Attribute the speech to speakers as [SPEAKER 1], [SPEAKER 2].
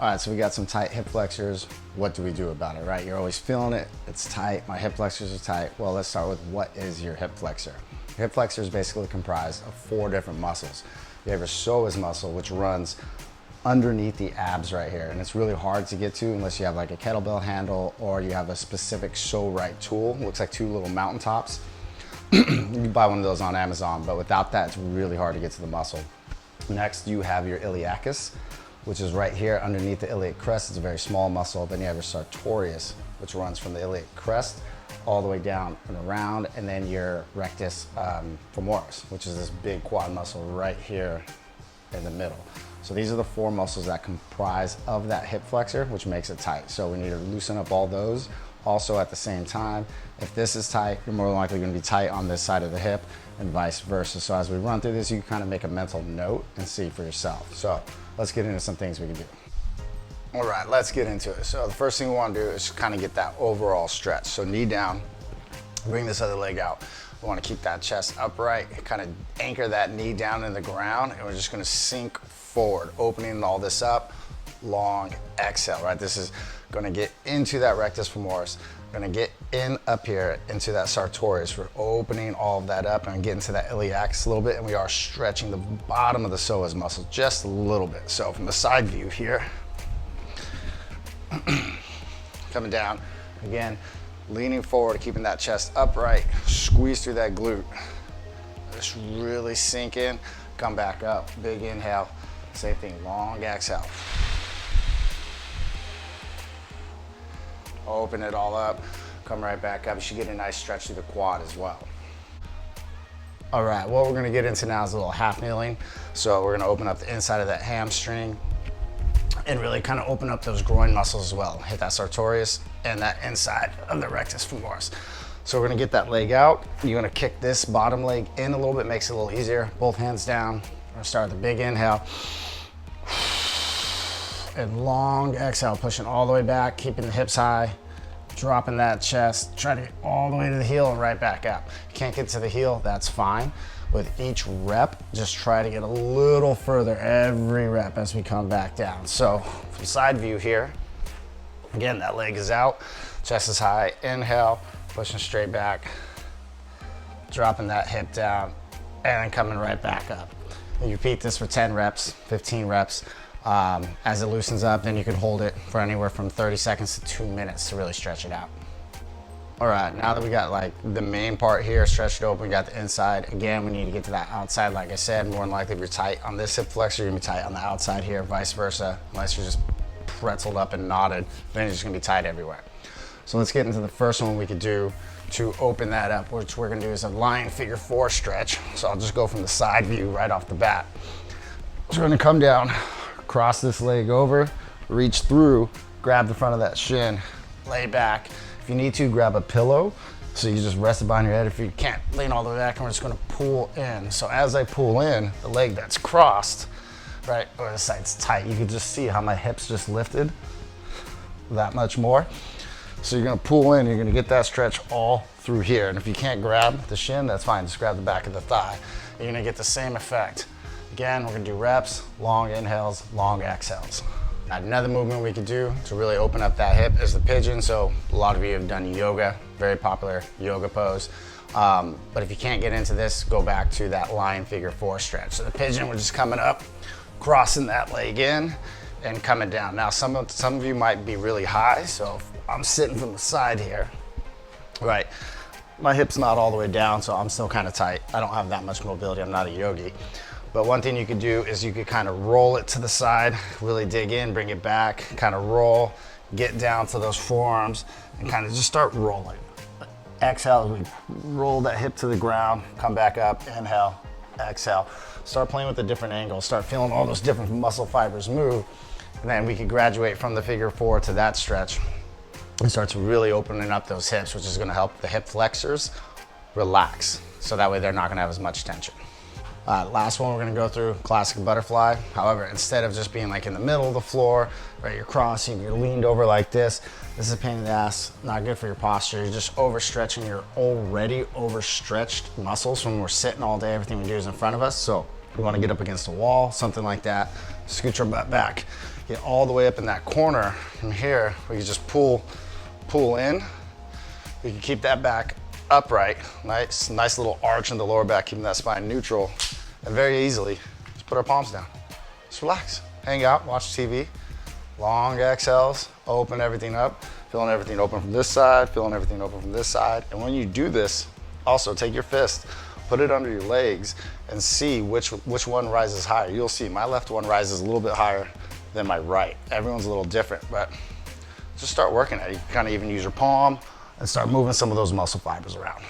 [SPEAKER 1] All right, so we got some tight hip flexors. What do we do about it, right? You're always feeling it, it's tight, my hip flexors are tight. Well, let's start with what is your hip flexor? Your hip flexor is basically comprised of 4 different muscles. You have your psoas muscle, which runs underneath the abs right here, and it's really hard to get to unless you have like a kettlebell handle or you have a specific right tool. It looks like 2 little mountaintops. You can buy one of those on Amazon, but without that, it's really hard to get to the muscle. Next, you have your iliacus, which is right here underneath the iliac crest. It's a very small muscle. Then you have your sartorius, which runs from the iliac crest all the way down and around, and then your rectus femoris, which is this big quad muscle right here in the middle. So these are the 4 muscles that comprise of that hip flexor, which makes it tight. So we need to loosen up all those. Also at the same time, if this is tight, you're more likely going to be tight on this side of the hip and vice versa. So as we run through this, you can kind of make a mental note and see for yourself. So let's get into some things we can do. All right, let's get into it. So the first thing we want to do is kind of get that overall stretch. So knee down, bring this other leg out. We want to keep that chest upright, kind of anchor that knee down in the ground, and we're just going to sink forward, opening all this up. Long exhale, right? This is going to get into that rectus femoris. Going to get in up here into that sartorius. We're opening all of that up and getting to that iliacus a little bit, and we are stretching the bottom of the psoas muscle just a little bit. So from the side view here, coming down, again, leaning forward, keeping that chest upright, squeeze through that glute. Just really sink in, come back up, big inhale, same thing, long exhale. Open it all up, come right back up. You should get a nice stretch through the quad as well. All right, what we're gonna get into now is a little half kneeling. So we're gonna open up the inside of that hamstring and really kind of open up those groin muscles as well. Hit that sartorius and that inside of the rectus femoris. So we're gonna get that leg out. You're gonna kick this bottom leg in a little bit, makes it a little easier. Both hands down. We're gonna start with a big inhale. And long exhale, pushing all the way back, keeping the hips high, dropping that chest, try to get all the way to the heel and right back up. If you can't get to the heel, that's fine. With each rep, just try to get a little further every rep as we come back down. So from side view here, again, that leg is out, chest is high, inhale, pushing straight back, dropping that hip down, and then coming right back up. And you repeat this for 10 reps, 15 reps. As it loosens up, then you can hold it for anywhere from 30 seconds to 2 minutes to really stretch it out. All right, now that we got like the main part here stretched open, we got the inside. Again, we need to get to that outside. Like I said, more than likely if you're tight on this hip flexor, you're gonna be tight on the outside here, vice versa. Unless you're just pretzeled up and knotted, then you're just gonna be tight everywhere. So let's get into the first one we could do to open that up, which we're gonna do is a lying figure 4 stretch. So I'll just go from the side view right off the bat. So we're gonna come down, cross this leg over, reach through, grab the front of that shin, lay back. If you need to, grab a pillow so you just rest it behind your head. If you can't, lean all the way back, and we're just gonna pull in. So as I pull in, the leg that's crossed, right, or the side's tight, you can just see how my hips just lifted that much more. So you're gonna pull in, you're gonna get that stretch all through here. And if you can't grab the shin, that's fine, just grab the back of the thigh. You're gonna get the same effect. Again, we're gonna do reps, long inhales, long exhales. Another movement we could do to really open up that hip is the pigeon. So a lot of you have done yoga, very popular yoga pose. But if you can't get into this, go back to that lying figure 4 stretch. So the pigeon, we're just coming up, crossing that leg in and coming down. Now some of you might be really high, so if I'm sitting from the side here, right? My hip's not all the way down, so I'm still kind of tight. I don't have that much mobility, I'm not a yogi. But one thing you could do is you could kind of roll it to the side, really dig in, bring it back, kind of roll, get down to those forearms, and kind of just start rolling. Exhale, as we roll that hip to the ground, come back up, inhale, exhale. Start playing with the different angles, start feeling all those different muscle fibers move, and then we could graduate from the figure 4 to that stretch and start to really opening up those hips, which is gonna help the hip flexors relax. So that way they're not gonna have as much tension. Last one we're gonna go through, classic butterfly. However, instead of just being like in the middle of the floor, right, you're crossing, you're leaned over like this is a pain in the ass, not good for your posture. You're just overstretching your already overstretched muscles when we're sitting all day. Everything we do is in front of us. So we wanna get up against a wall, something like that. Scoot your butt back. Get all the way up in that corner. From here, we can just pull in. We can keep that back upright. Nice little arch in the lower back, keeping that spine neutral. And very easily, just put our palms down. Just relax, hang out, watch TV. Long exhales, open everything up, feeling everything open from this side, feeling everything open from this side. And when you do this, also take your fist, put it under your legs, and see which one rises higher. You'll see my left one rises a little bit higher than my right. Everyone's a little different, but just start working at it. You can kind of even use your palm and start moving some of those muscle fibers around.